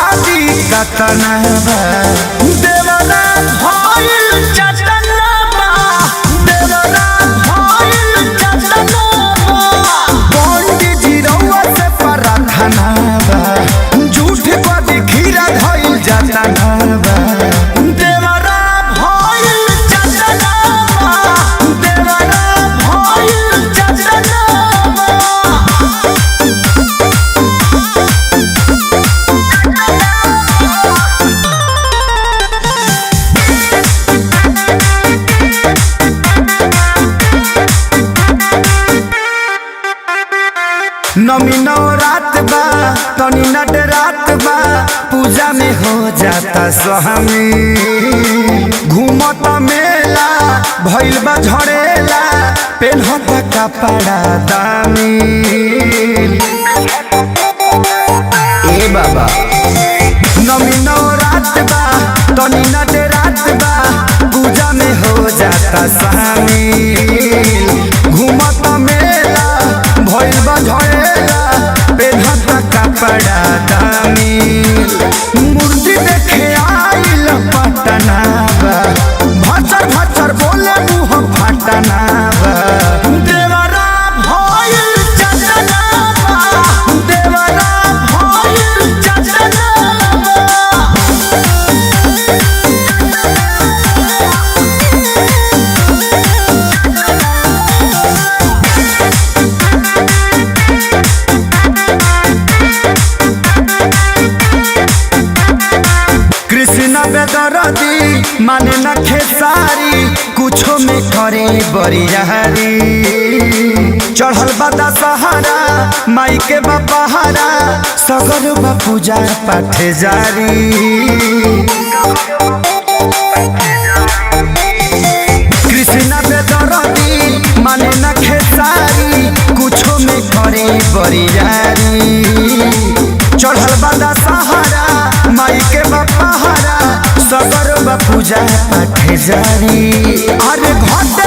शादी कतना बा देवरा भइल चटना बा देवरा भइल चटना बा पंडित जी रउआ से प्रार्थना बा झूठ पर खीरा धइल जाता बा देवरा भइल चटना बा देवरा भइल चटना बा। नमी नवरात बा तनी नट रात बा पूजा में हो जाता स्वामी घूमत मेला भइल बा झड़ेला पेन्हता कपड़ा दामी ए बाबा नमी नवरात बा तनी नट रात बा पूजा में हो जाता स्वामी घूमत मेला भइल बा झड़ेला पेन्हता कपड़ा दामी मूर्ति देखे आइल पटना बा भचर भचर बोले मुँह फटना बा देवरा भइल चटना बा देवरा भइल चटना बा। कृष्ण बेदरदी माने न खेसारी कुछो में करे बरियारी चढ़ल बदा सहारा माई के बपहारा सगर बा पूजा पाठ जारी कृष्ण बेदरदी माने न खेसारी कुछो में करे बरियारी चढ़ल बदा सहारा माई के बपहारा सगर बा पूजा पाठ जारी अरे घट